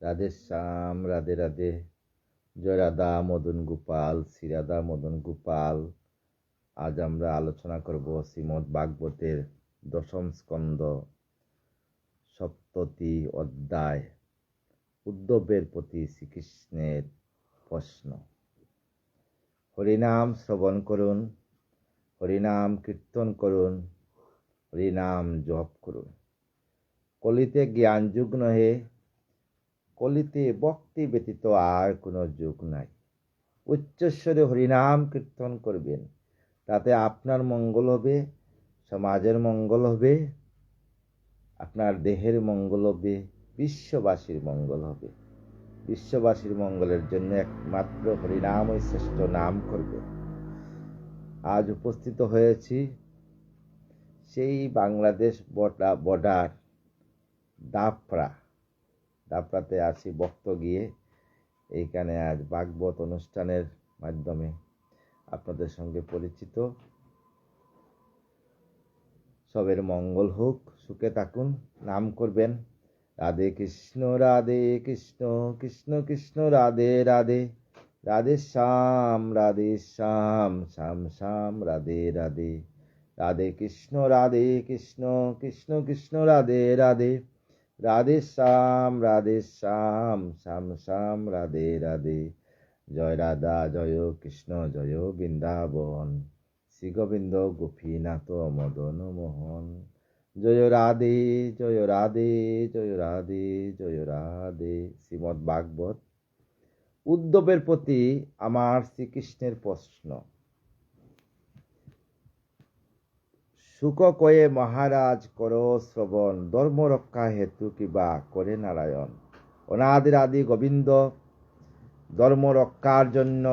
রাধে শ্যাম, রাধে রাধে। জয় রাধা মদন গোপাল, শ্রী রাধা মদন গোপাল। আজ আমরা আলোচনা করব শ্রীমদ্ ভাগবতের দশম স্কন্ধ, সপ্ততি অধ্যায়, উদ্ধবের প্রতি শ্রীকৃষ্ণের প্রশ্ন। হরিনাম শ্রবণ করুন, হরিনাম কীর্তন করুন, হরিনাম জপ করুন। কলিতে জ্ঞান যুগ নহে, কলিতে ভক্তি ব্যতীত আর কোনো যুগ নাই। উচ্চস্বরে হরিনাম কীর্তন করবেন, তাতে আপনার মঙ্গল হবে, সমাজের মঙ্গল হবে, আপনার দেহের মঙ্গল হবে, বিশ্ববাসীর মঙ্গল হবে। বিশ্ববাসীর মঙ্গলের জন্য একমাত্র হরিনামই শ্রেষ্ঠ নাম করবে। আজ উপস্থিত হয়েছি সেই বাংলাদেশ বর্ডার দাপড়াতে আছি বক্ত গিয়ে। এইখানে আজ ভাগবত অনুষ্ঠানের মাধ্যমে আপনাদের সঙ্গে পরিচিত। সবের মঙ্গল হোক, সুখে থাকুন, নাম করবেন রাধে কৃষ্ণ কৃষ্ণ কৃষ্ণ রাধে রাধে, রাধে শ্যাম শ্যাম শ্যাম রাধে রাধে, রাধে কৃষ্ণ কৃষ্ণ কৃষ্ণ রাধে রাধে, রাধে শ্যাম শ্যাম শ্যাম রাধে রাধে। জয় রাধা জয় কৃষ্ণ জয় বৃন্দাবন, শ্রী গোবিন্দ গোপীনাথ মদন মোহন। জয় রাধে জয় রাধে জয় রাধে জয় রাধে। শ্রীমদ্ ভাগবত। উদ্ধবের প্রতি আমার শ্রীকৃষ্ণের প্রশ্ন। সুখ কয়ে মহারাজ কর শ্রবণ, ধর্ম রক্ষা হেতু কিবা করে নারায়ণ। অনাদির আদি গোবিন্দ ধর্ম রক্ষার জন্য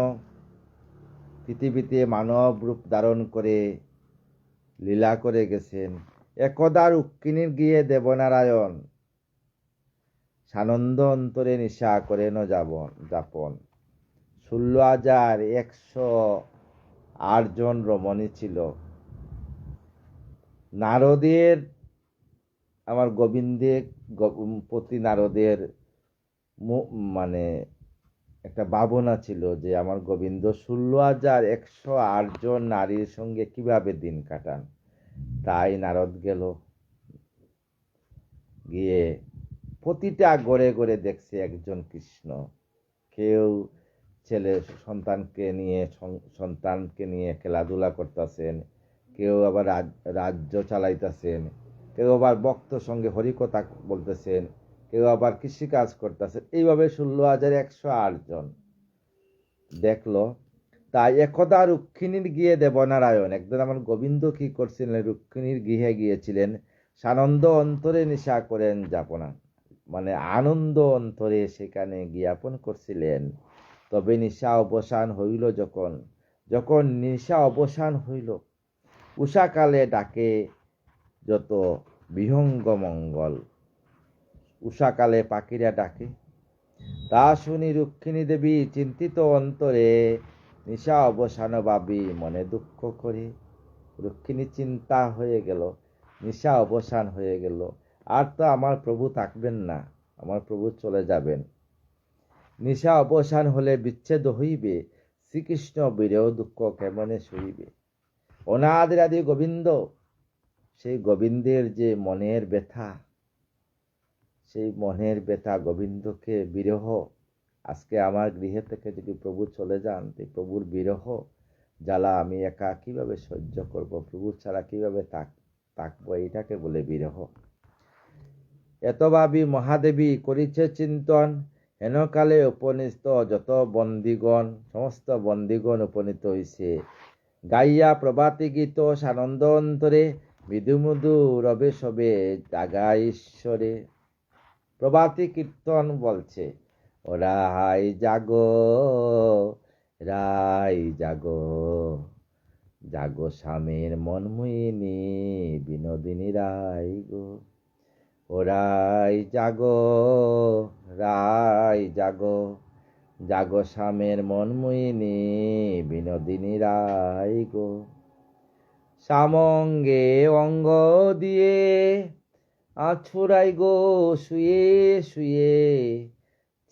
পৃথিবীতে মানব রূপ ধারণ করে লীলা করে গেছেন। একদা রুক্মিণীর গিয়ে দেবনারায়ণ সানন্দ অন্তরে নিশা করেন যাপন। 16,108 জন রমণী ছিল। নারদের, আমার গোবিন্দের প্রতি নারদের মানে একটা ভাবনা ছিল যে আমার গোবিন্দ 16,108 জন নারীর সঙ্গে কিভাবে দিন কাটান। তাই নারদ গেল, গিয়ে প্রতিটা ঘরে ঘরে দেখছে একজন কৃষ্ণ। কেউ ছেলে সন্তানকে নিয়ে খেলাধুলা করতেছেন, কেউ আবার রাজ্য চালাইতেছেন, কেউ আবার ভক্ত সঙ্গে হরিকথা বলতেছেন, কেউ আবার কৃষিকাজ করতেছেন। এইভাবে 16,108 জন দেখলো। তাই একদা রুক্মিণীর গিয়ে দেবনারায়ণ, একদিন আমার গোবিন্দ কি করছিলেন, রুক্মিণীর গৃহে গিয়েছিলেন, সানন্দ অন্তরে নিশা করেন যাপনা, মানে আনন্দ অন্তরে সেখানে জ্ঞাপন করছিলেন। তবে নিশা অবসান হইল, যখন নিশা অবসান হইল, উষাকালে ডাকে যত বিহঙ্গ মঙ্গল। উষাকালে পাখিরা ডাকে, তা শুনি রুক্মিণী দেবী চিন্তিত অন্তরে নিশা অবসান ভাবি মনে দুঃখ করে। রুক্মিণী চিন্তা হয়ে গেল, নিশা অবসান হয়ে গেল, আর তো আমার প্রভু থাকবেন না, আমার প্রভু চলে যাবেন। নিশা অবসান হলে বিচ্ছেদ হইবে, শ্রীকৃষ্ণ বিরেহ দুঃখ কেমনে সইবে। অনাদির আদি গোবিন্দ, সেই গোবিন্দের যে মনের ব্যথা, সেই মনের ব্যথা গোবিন্দকে বিরহ। আজকে আমার গৃহে থেকে যদি প্রভু চলে যান, প্রভুর বিরহ জ্বালা আমি একা কিভাবে সহ্য করব, প্রভু ছাড়া কিভাবে থাকবো, এটাকে বলে বিরহ। এত ভাবি মহাদেবী করিছে চিন্তন, হেনকালে উপনীত যত বন্দীগণ, সমস্ত বন্দীগণ উপনীত হইছে। গাইয়া প্রভাতী গীত সানন্দ অন্তরে, মৃদু মৃদু রবে সবে জাগা ঈশ্বরে। প্রভাতী কীর্তন বলছে, ও রাই জাগো, রাই জাগো, জাগো স্বামীর মনমোহিনী বিনোদিনী রাই গো। ও রাই জাগো, রাই জাগো, জাগো স্বামীর মনমোহিনী বিনোদিনী রাই গো। সামঙ্গে অঙ্গ দিয়ে আছুরাই গো শুয়ে শুয়ে,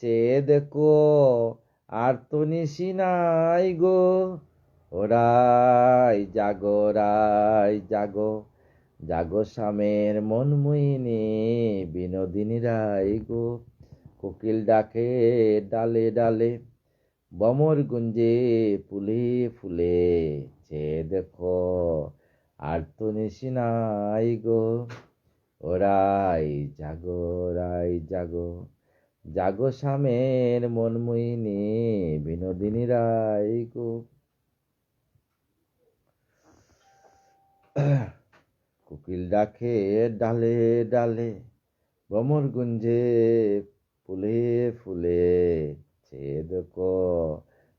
চেয়ে দেখো আর তো নিশি নাই গো, ওরাই জাগো জাগো, জাগো শামের মনমোহিনী বিনোদিনী রাই গো। কোকিল ডাকে ডালে ডালে, বমর গুঞ্জে ফুলে ফুলে, চেয়ে দেখো আর তো নিশি নাই গো, ওরাই জাগো জাগো, জাগো শামের মনমোহিনী বিনোদিনী রাই গো। কোকিল ডাকে ডালে ডালে, ভ্রমর গুঞ্জে ফুলে ফুলে, চেয়ে দেখো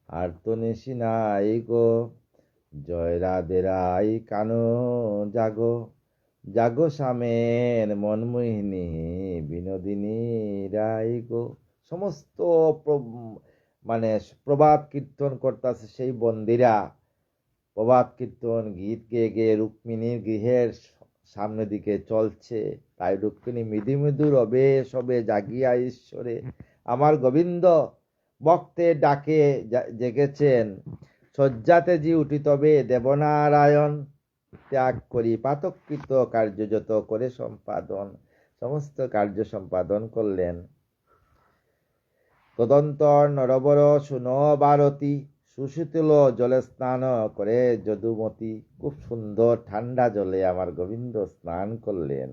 আর তো নিশি নাই গো, জয় রাধে রাই কানো জাগো, জাগো শামের মনমোহিনী বিনোদিনী রাই গো। সমস্ত মানে প্রভাত কীর্তন করতেছে সেই বন্দিরা, প্রভাত কীর্তন গীত গেয়ে গেয়ে রুক্মিণীর গৃহের সামনের দিকে চলছে। তাই রুক্মিণী মৃদু মৃদু রবে সবে জাগিয়া ঈশ্বরে, আমার গোবিন্দ ভক্তের ডাকে জেগেছেন, শয্যাতে জি উঠি তবে দেবনারায়ণ, ত্যাগ করি পাতকৃত কার্য যত করে সম্পাদন। সমস্ত কার্য সম্পাদন করলেন। তদন্তর নরবর শুনো ভারতী, সুশীতল জলে স্নান করে যদুমতি। খুব সুন্দর ঠান্ডা জলে আমার গোবিন্দ স্নান করলেন।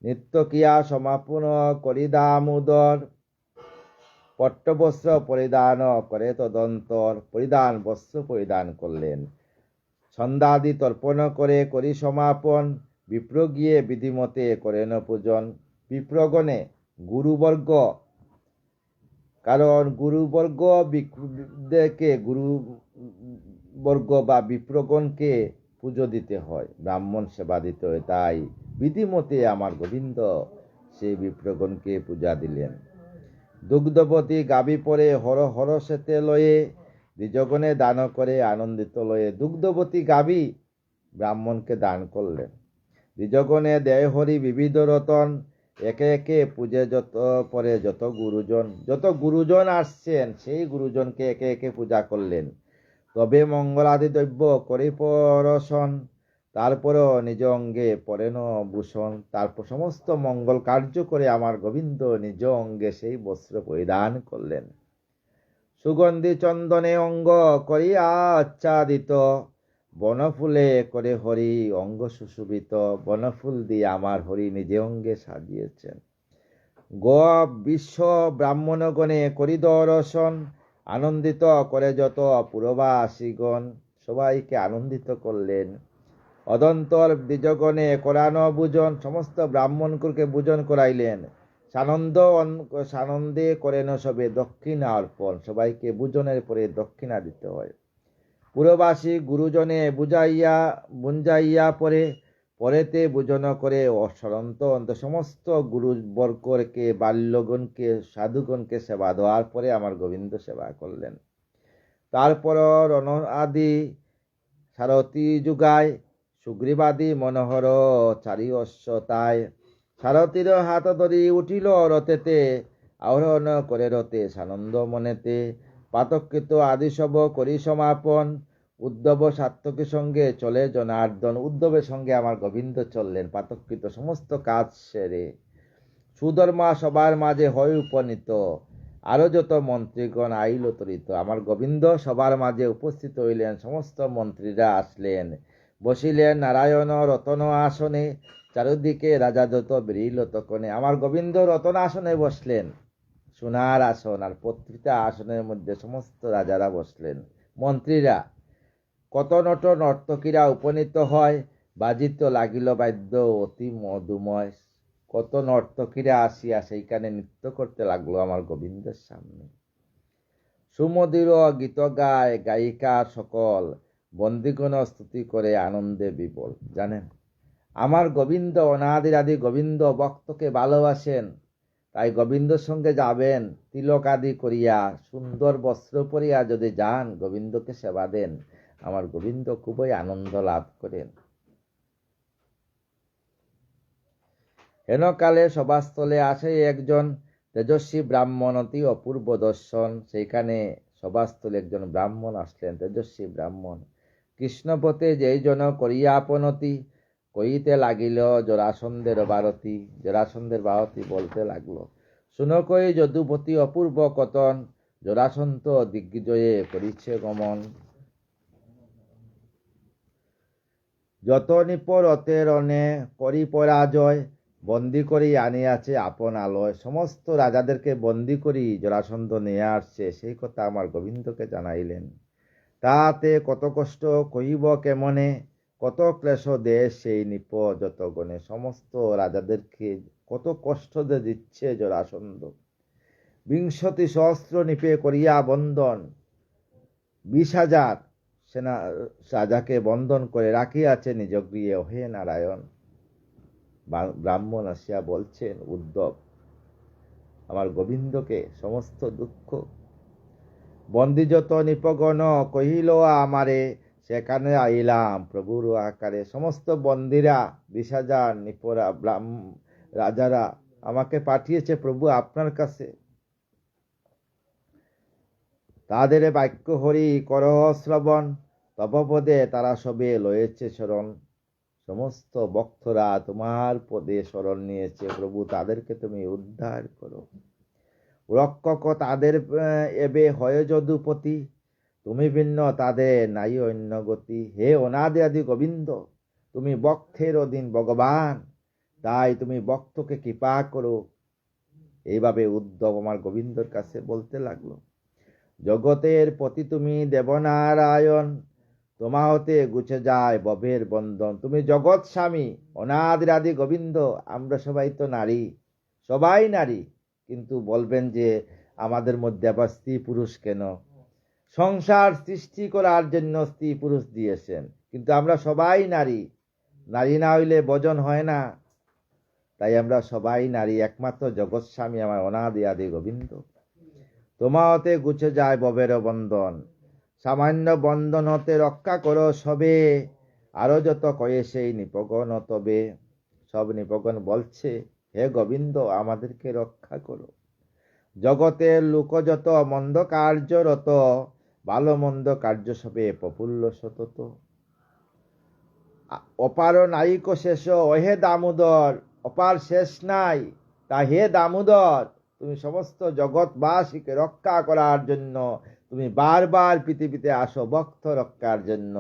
নিত্য ক্রিয়া সমাপন করি দামোদর, পট্টবস্ত্র পরিধান করে তদন্তর, পরিধান বস্ত্র পরিধান করলেন। সন্ধ্যাদি তর্পণ করে করি সমাপন, বিপ্র গিয়ে বিধিমতে করেন পূজন। বিপ্রগণে গুরুবর্গ, কারণ গুরুবর্গ বা বিপ্রগণকে পুজো দিতে হয়, ব্রাহ্মণ সেবা দিতে হয়। তাই বিধিমতে আমার গোবিন্দ সেই বিপ্রগণকে পূজা দিলেন। দুগ্ধবতী গাভী পরে হর হর সেতে লয়ে, দ্বিজগণে দান করে আনন্দিত লয়ে। দুগ্ধবতী গাভী ব্রাহ্মণকে দান করলেন। দ্বিজগণে দেয় হরি বিবিধ রতন, একে একে পূজে যত পরে যত গুরুজন আসছেন সেই গুরুজনকে একে একে পূজা করলেন। তবে মঙ্গলাদি দ্রব্য করি পরশন, তারপরও নিজ অঙ্গে পরেন ভূষণ। তারপর সমস্ত মঙ্গল কার্য করে আমার গোবিন্দ নিজ অঙ্গে সেই বস্ত্র পরিধান করলেন। সুগন্ধি চন্দনে অঙ্গ করিয়া আচ্ছাদিত, বনফুলে করে হরি অঙ্গ সুশোভিত। বনফুল দিয়ে আমার হরি নিজে অঙ্গে সাজিয়েছেন। বিশ্ব ব্রাহ্মণগণে করি দর্শন, আনন্দিত করে যত পুরবাসীগণ। সবাইকে আনন্দিত করলেন। অদন্তর দ্বিজগণে করানো ভোজন, সমস্ত ব্রাহ্মণকুলকে ভোজন করাইলেন। সানন্দে করেন সবে দক্ষিণা অর্পণ, সবাইকে ভোজনের পরে দক্ষিণা দিতে হয়। পুরবাসী গুরুজনে বুঝাইয়া পরেতে ভোজন করে অসরন্ত সমস্ত গুরুবর্গকে, বাল্যগণকে, সাধুগণকে সেবা দেওয়ার পরে আমার গোবিন্দ সেবা করলেন। তারপর রণ আদি সারথী যুগায়, সুগ্রীবাদী মনোহর চারি অশ্বতায়। সারথীর হাত ধরি উঠিল রথেতে, আরোহণ করে রথে সানন্দ মনেতে। পাতকৃত আদি সব করি সমাপন, উদ্ধব সাত্তকীর সঙ্গে চলে জনার্দন। উদ্ধবের সঙ্গে আমার গোবিন্দ চললেন পাতকৃত সমস্ত কাজ সেরে। সুধর্মা সবার মাঝে হয় উপনীত, আরো যত মন্ত্রীগণ আইল তরিত। আমার গোবিন্দ সবার মাঝে উপস্থিত হইলেন। সমস্ত মন্ত্রীরা আসলেন, বসিলেন নারায়ণ রতন আসনে। চারিদিকে রাজা যত বেরিল তখনে। আমার গোবিন্দ রতন আসনে বসলেন, সোনার আসন, আর প্রতিটা আসনের মধ্যে সমস্ত রাজারা বসলেন, মন্ত্রীরা। কত নট নর্তকীরা উপনীত হয়, বাজিত লাগিল বাদ্য অতি মধুময়। কত নর্তকীরা আসিয়া সেইখানে নৃত্য করতে লাগলো আমার গোবিন্দের সামনে। সুমধুর গীত গায় গায়িকা সকল, বন্দিগণ স্তুতি করে আনন্দে বিবল। জানেন, আমার গোবিন্দ অনাদির আদি গোবিন্দ ভক্তকে ভালোবাসেন। তাই গোবিন্দর সঙ্গে যাবেন, তিলক আদি করিয়া সুন্দর বস্ত্র পরিয়া যদি যান, গোবিন্দকে সেবা দেন, আমার গোবিন্দ খুবই আনন্দ লাভ করেন। হেনকালে সভাস্থলে আসে একজন, তেজস্বী ব্রাহ্মণ অতি অপূর্ব দর্শন। সেইখানে সভাস্থলে একজন ব্রাহ্মণ আসলেন, তেজস্বী ব্রাহ্মণ। কৃষ্ণপথে যেই জন করিয়া আপনতি, কইতে লাগিল জরাসন্ধের বারতি। জরাসন্ধের বারতি বলতে লাগলো, শুনো কই যদুপতি অপূর্ব কতন, জরাসন্ধ দিগ্বিজয়ে করিছে গমন। যত নিপর অতের অনে করি পরাজয়, বন্দি করি আনিয়াছে আপন আলয়। সমস্ত রাজাদেরকে বন্দি করি জরাসন্ধ নিয়ে আসছে, সেই কথা আমার গোবিন্দকে জানাইলেন। তাতে কত কষ্ট কহিব কেমনে, কত ক্লেশ দেশ সেই নিপ যত গণে। সমস্ত রাজাদেরকে কত কষ্ট দিচ্ছে জরাসন্ধ। 20 সহস্র নিপে করিয়া বন্ধন, 20,000 সেনা রাজাকে বন্ধন করে রাখিয়াছে নিজ গৃহে। হে নারায়ণ, ব্রাহ্মণ আসিয়া বলছেন উদ্ধব আমার গোবিন্দকে সমস্ত দুঃখ। বন্দি যত নিপগণ কহিল আমারে, সেখানে আইলাম প্রভুর আকারে। সমস্ত বন্দিরা 20,000 নিপরা রাজারা আমাকে পাঠিয়েছে প্রভু আপনার কাছে। তাদের বাক্য হরি করহ শ্রবণ, তপপদে তারা সবে লয়েছে শরণ। সমস্ত ভক্তরা তোমার পদে শরণ নিয়েছে প্রভু, তাদেরকে তুমি উদ্ধার করো। রক্ষক তাদের এবে হয় যদুপতি, তুমি ভিন্ন তাদের নাই অন্য গতি। হে অনাদি আদি গোবিন্দ, তুমি ভক্তের অধীন ভগবান, তাই তুমি ভক্তকে কৃপা করো। এইভাবে উদ্ধব আমার গোবিন্দর কাছে বলতে লাগলো। জগতের পতি তুমি দেবনারায়ণ, তোমা হতে গুছে যায় ভবের বন্ধন। তুমি জগৎ স্বামী অনাদির আদি গোবিন্দ। আমরা সবাই তো নারী, সবাই নারী, কিন্তু বলবেন যে আমাদের মধ্যে আবার স্ত্রী পুরুষ কেন? সংসার সৃষ্টি করার জন্য স্ত্রী পুরুষ দিয়েছেন, কিন্তু আমরা সবাই নারী। নারী না হইলে ভজন হয় না, তাই আমরা সবাই নারী। একমাত্র জগৎ স্বামী আমার অনাদি আদি গোবিন্দ। তোমা হতে গুছে যায় ভবের বন্ধন, সামান্য বন্ধন হতে রক্ষা করো সবে। আরো যত কয়ে সেই নিপগণ তবে। সব নিপগণ বলছে হে গোবিন্দ আমাদেরকে রক্ষা করো। জগতের লোক যত মন্দ কার্যরত, ভালো মন্দ কার্য সবে প্রফুল্ল সতত। অপার নাইক শেষ ওহে দামোদর, অপার শেষ নাই, তা হে দামোদর তুমি সমস্ত জগৎবাসীকে রক্ষা করার জন্য তুমি বারবার পৃথিবীতে আসো ভক্ত রক্ষার জন্য।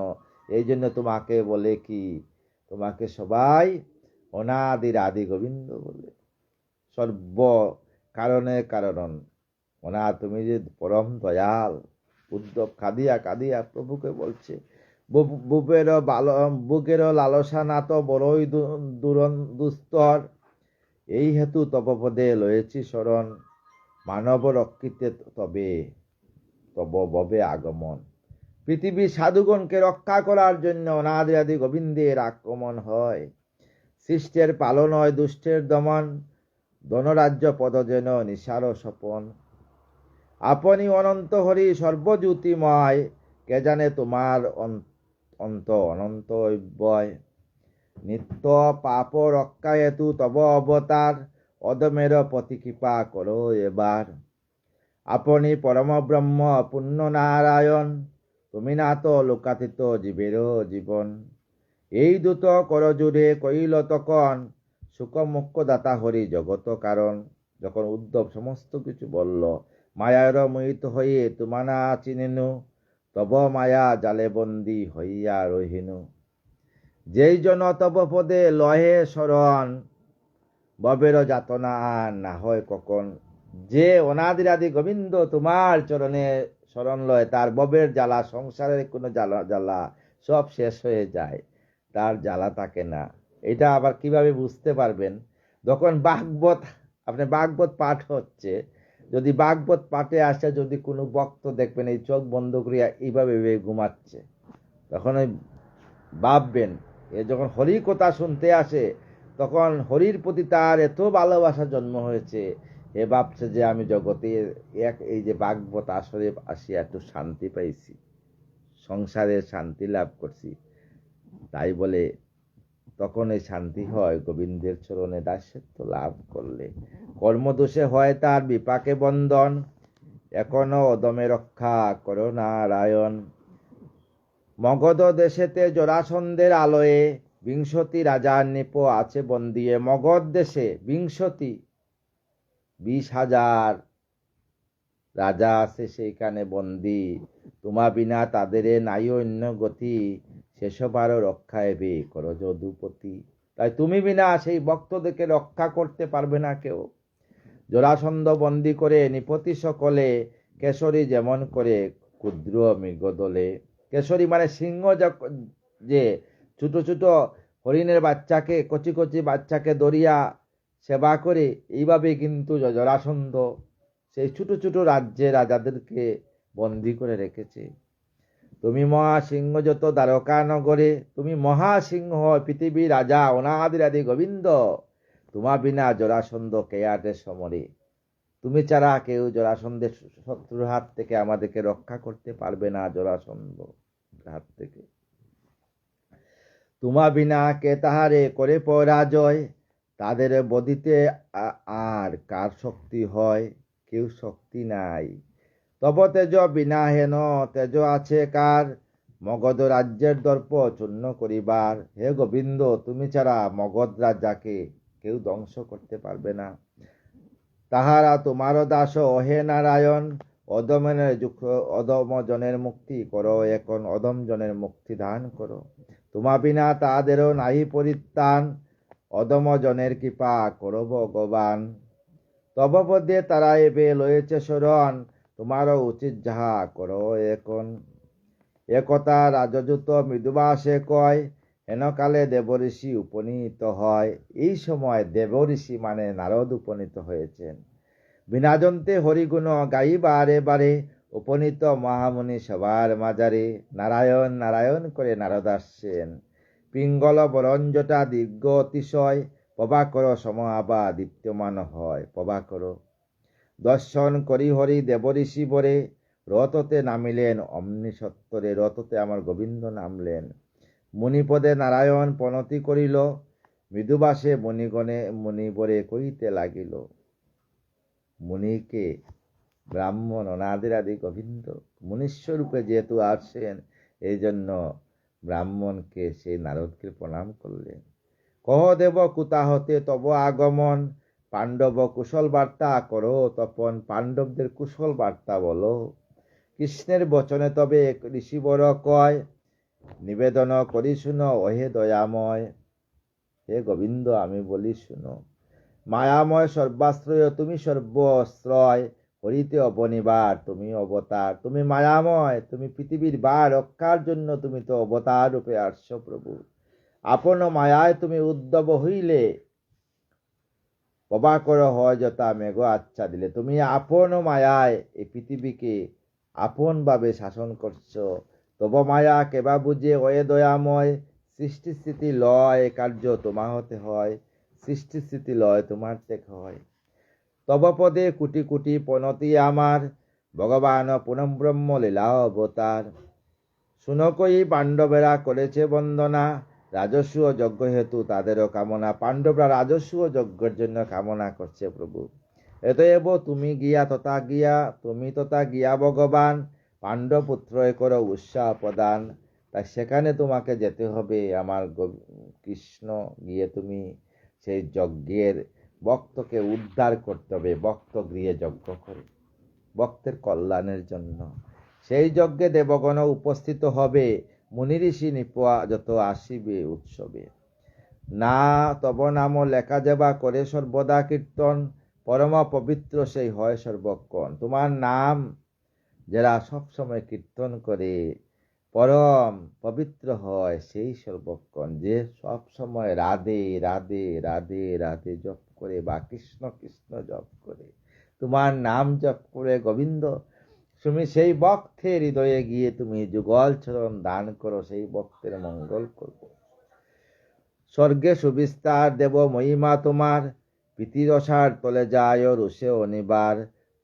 এই জন্য তোমাকে বলে কি, তোমাকে সবাই অনাদির আদি গোবিন্দ বলে। সর্ব কারণে কারণ তুমি যে পরম দয়াল। উদ্ধব কাঁদিয়া কাঁদিয়া প্রভুকে বলছে, বুকের লালসা না তো বড়ই দুস্তর, এই হেতু তপপদে লয়েছি শরণ। মানব রক্ষিতে তবে তব ববে আগমন। পৃথিবীর সাধুগণকে রক্ষা করার জন্য অনাদি আদি গোবিন্দের আক্রমণ হয়। সৃষ্টের পালন হয় দুষ্টের দমন, ধনরাজ্য পদ যেন নিশার স্বপন। আপনি অনন্ত হরি সর্বজ্যোতিময়, কে জানে তোমার অন্ত অনন্ত অব্যয়। নিত্য পাপ রক্ষা হেতু তব অবতার, অদমের প্রতি কৃপা করো এবার। আপনি পরম ব্রহ্ম পুণ্য নারায়ণ, তুমি না তো লোকাতীত জীবেরও জীবন। এই দূত কর জুড়ে কইল তখন, সুখ মুখ্য দাতা হরি জগত কারণ। যখন উদ্ধব সমস্ত কিছু বলল, মায়ার মোহিত হয়ে তোমানা চিনেনু, তব মায়া জালে বন্দী হইয়া রহিনু। যেই জন তব পদে লহে শরণ, ববের যাতনা আর না হয় কখন। যে অনাদির আদি গোবিন্দ তোমার চরণে শরণ লয়, তার ববের জ্বালা, সংসারের কোনো জ্বালা সব শেষ হয়ে যায়, তার জ্বালা থাকে না। এটা আবার কিভাবে বুঝতে পারবেন? যখন আপনি ভাগবত পাঠ হচ্ছে, যদি ভাগবত পাঠে আসে, যদি কোনো ভক্ত দেখবেন এই চোখ বন্ধ করিয়া এইভাবে ঘুমাচ্ছে, তখন ওই ভাববেন এ যখন হরির কথা শুনতে আসে, তখন হরির প্রতি তার এত ভালোবাসা জন্ম হয়েছে, এ ভাবছে যে আমি জগতে এই যে ভাগবত আসরে আসিয়া একটু শান্তি পাইছি, সংসারে শান্তি লাভ করছি, তাই বলে তখন এই শান্তি হয় গোবিন্দের চরণে দাসত্ব লাভ করলে। কর্মদোষে হয় তার বিপাকে বন্ধন, এখনো অদমে রক্ষা করো নারায়ণ। মগধ দেশেতে জরাসন্ধের আলোয়ে 20 রাজার নৃপ আছে বন্দিয়ে। মগধ দেশে 20,000 রাজা আছে সেইখানে বন্দী। তোমা বিনা তাদের নাই অন্য গতি, সেসবারও রক্ষা এবে করো যদুপতি। তাই তুমি বিনা সেই ভক্তদেরকে রক্ষা করতে পারবে না কেউ। জরাসন্ধ বন্দী করে নিপতি সকলে, কেশরী যেমন করে ক্ষুদ্র মৃগদলে। কেশরী মানে সিংহ, যে ছোট ছোট হরিণের বাচ্চাকে, কচি কচি বাচ্চাকে দরিয়া সেবা করে, এইভাবে কিন্তু জরাসন্ধ সেই ছোট ছোট রাজ্যে রাজাদেরকে বন্দী করে রেখেছে। তুমি মহাসিংহ যত দ্বারকা নগরে, তুমি মহাসিংহ পৃথিবীর রাজা অনাদিরাদি গোবিন্দ। তোমা বিনা জরাসন্ধ কে আটে সমরে। তুমি ছাড়া কেউ জরাসন্ধের শত্রুর হাত থেকে আমাদেরকে রক্ষা করতে পারবে না, জরাসন্ধ হাত থেকে। তোমা বিনা কে তাহারে করে পরাজয়, তাদের বদিতে আর কার শক্তি হয়, কেউ শক্তি নাই। তব তেজ বিনা হেন তেজ আছে কার, মগধ রাজ্যের দর্প চূর্ণ করিবার। হে গোবিন্দ, তুমি ছাড়া মগধ রাজাকে কেউ ধ্বংস করতে পারবে না। তাহারা তোমারও দাস হে নারায়ণ, অদম জনের মুক্তি করো এখন, অদম জনের মুক্তি দান করো। তোমা বিনা তাদেরও নাহি পরিত্রাণ, অদম জনের কৃপা করো ভগবান। তব পদে তারা এবে লয়েছে শরণ, তোমারও উচিত যাহা করো এখন। একথা রাজযুত মৃদুবাসে কয়, হেনকালে দেবঋষি উপনীত হয়। এই সময় দেবঋষি মানে নারদ উপনীত হয়েছেন। বিনাজন্তে হরিগুণ গাই বারে বারে, উপনীত মহামুনি সবার মাজারে। নারায়ণ নারায়ণ করে নারদ আসছেন, পিঙ্গল বরঞ্জটা দীর্ঘ অতিশয়, প্রভাকর সম আবা দীপ্যমান হয়। প্রভাকর দর্শন করি হরি দেবঋষি বরে, রথতে নামিলেন অমনি সত্তরে। রথতে আমার গোবিন্দ নামলেন। মুনিপদে নারায়ণ প্রণতি করিল, মৃদুবাসে মুনিগণে মুনিবরে কইতে লাগিল। মুনিকে ব্রাহ্মণ অনাদিরাদি গোবিন্দ মুনীশ্বরূপে যেহেতু আসছেন, এই জন্য ব্রাহ্মণকে সেই নারদকে প্রণাম করলেন। কহ দেব কুতা হতে তব আগমন, পাণ্ডব কুশল বার্তা করো তপন। পাণ্ডবদের কুশল বার্তা বলো। কৃষ্ণের বচনে তবে ঋষিবর কয়, নিবেদন করি শুনো ওহে দয়াময়। হে গোবিন্দ, আমি বলি শুনো। মায়াময় সর্বাশ্রয় তুমি সর্বশ্রয়, হরিতে অবনিবার তুমি অবতার। তুমি মায়াময়, তুমি পৃথিবীর বার রক্ষার জন্য তুমি তো অবতার রূপে আসছো প্রভু। আপন মায়ায় তুমি উদ্ধব হইলে, প্রভাকর হয় যথা মেঘ আচ্ছা দিলে। তুমি আপন মায়ায় এই পৃথিবীকে আপন ভাবে শাসন করছো। তব মায়া কেবা বুঝে ওয়ে দয়াময়, সৃষ্টি স্থিতি লয় কার্য তোমা হতে হয়। সৃষ্টি স্থিতি লয় তোমার থেকে হয়। তব পদে কোটি কোটি প্রণতি আমার, ভগবান পুনঃ ব্রহ্ম লীলা অবতার। শুনকই পাণ্ডবেরা করেছে বন্দনা, রাজস্ব যজ্ঞ হেতু তাদেরও কামনা। পাণ্ডবরা রাজস্ব যজ্ঞের জন্য কামনা করছে প্রভু। এতএব তুমি গিয়া তথা গিয়া, তুমি তথা গিয়া ভগবান, পাণ্ডব পুত্র করো উৎসাহ প্রদান। তাই সেখানে তোমাকে যেতে হবে আমার কৃষ্ণ, গিয়ে তুমি সেই যজ্ঞের ভক্তকে উদ্ধার করতে হবে। ভক্ত গৃহে যজ্ঞ করে ভক্তের কল্যাণের জন্য। সেই যজ্ঞে দেবগণ উপস্থিত হবে, মুনি ঋষি নিপা যত আসিবে উৎসবে। না তব নাম লেখা যাবা করে সর্বদা কীর্তন, পরম পবিত্র সেই হয় সর্বক্ষণ। তোমার নাম যারা সবসময় কীর্তন করে পরম পবিত্র হয় সেই সর্বক্ষণ। যে সব সময় রাধে রাধে রাধে রাধে জপ করে বা কৃষ্ণ কৃষ্ণ জপ করে, তোমার নাম জপ করে গোবিন্দ, তুমি সেই ভক্তের হৃদয়ে গিয়ে তুমি যুগল চরণ দান করো, সেই ভক্তের মঙ্গল করব। স্বর্গে সুবিস্তার দেব মহিমা তোমার, প্রীতিরসার তলে যায় রুষে অনিবার।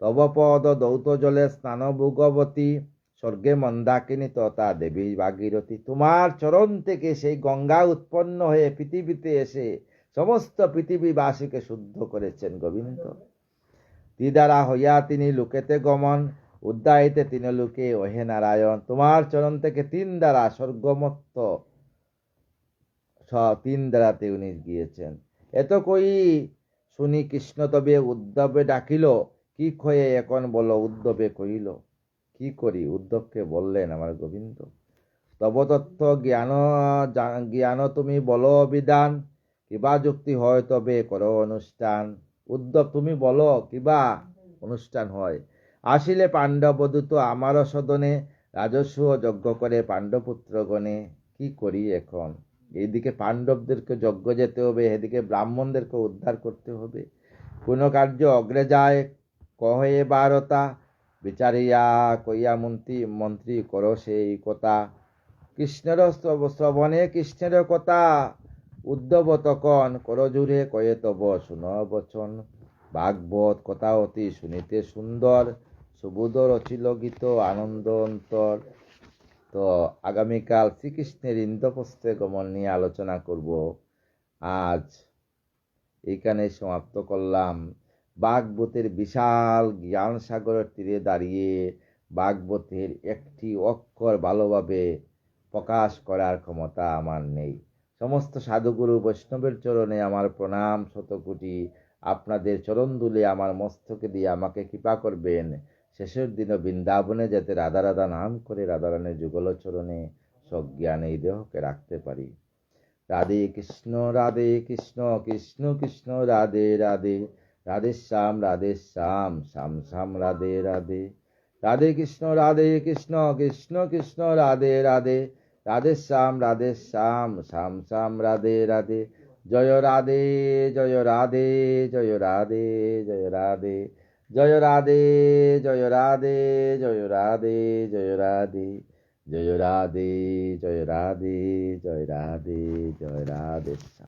তব পদ দৌত জলে স্নান ভোগবতী, স্বর্গে মন্দাকিনী তথা দেবী ভাগীরথী, তোমার চরণ থেকে সেই গঙ্গা উৎপন্ন হয়ে পৃথিবীতে এসে সমস্ত পৃথিবীবাসীকে শুদ্ধ করেছেন গোবিন্দ। তিদারা হইয়া তিনি লোকেতে গমন, উদ্যাইতে তিন লোকে ওহে নারায়ণ। তোমার চরণ থেকে তিন দ্বারা স্বর্গমত্ত তিন দ্বারাতে উনি গিয়েছেন। এত কই শুনি কৃষ্ণ তবে উদ্ধবে ডাকিল, কি খয়ে এখন বলো উদ্ধবে কহিল। কি করি? উদ্ধবকে বললেন আমার গোবিন্দ, তব তত্ত্ব জ্ঞান তুমি বলো বিধান, কিবা যুক্তি হয় তবে করো অনুষ্ঠান। উদ্ধব তুমি বলো কিবা অনুষ্ঠান হয়। আসিলে পাণ্ডব দূত আমারও সদনে, রাজস্ব যজ্ঞ করে পাণ্ডপুত্রগণে। কি করি এখন? এইদিকে পাণ্ডবদেরকে যজ্ঞ যেতে হবে, এদিকে ব্রাহ্মণদেরকে উদ্ধার করতে হবে। কোন কার্য অগ্রে যায় কহে বারতা, বিচারিয়া কইয়া মন্ত্রী করো সেই কথা। কৃষ্ণের শ্রবণে কৃষ্ণের কথা, উদ্ধব তখন করজুরে কয়ে তব শুন বচন। ভাগবত কথা অতি শুনিতে সুন্দর, সুবোধ রচিল গীত আনন্দ অন্তর। তো আগামীকাল শ্রীকৃষ্ণের ইন্দ্রপ্রস্থে গমন নিয়ে আলোচনা করব। আজ এইখানে সমাপ্ত করলাম। ভাগবতের বিশাল জ্ঞান সাগরের তীরে দাঁড়িয়ে ভাগবতের একটি অক্ষর ভালোভাবে প্রকাশ করার ক্ষমতা আমার নেই। সমস্ত সাধুগুরু বৈষ্ণবের চরণে আমার প্রণাম শতকোটি। আপনাদের চরণ দুলে আমার মস্তকে দিয়ে আমাকে কৃপা করবেন, শেষের দিনও বৃন্দাবনে যাতে রাধা রাধা নাম করে রাধারানের যুগল চরণে সজ্ঞানে এই দেহকে রাখতে পারি। রাধে কৃষ্ণ কৃষ্ণ কৃষ্ণ রাধে রাধে, রাধে শ্যাম শ্যাম শ্যাম রাধে রাধে। রাধে কৃষ্ণ কৃষ্ণ কৃষ্ণ রাধে রাধে, রাধে শ্যাম শ্যাম শ্যাম রাধে রাধে। জয় রাধে জয় রাধে জয় রাধে জয় রাধে, জয় রাধে জয় রাধে জয় রাধে জয় রাধে, জয় রাধে জয় রাধে জয় রাধে জয় রাধে।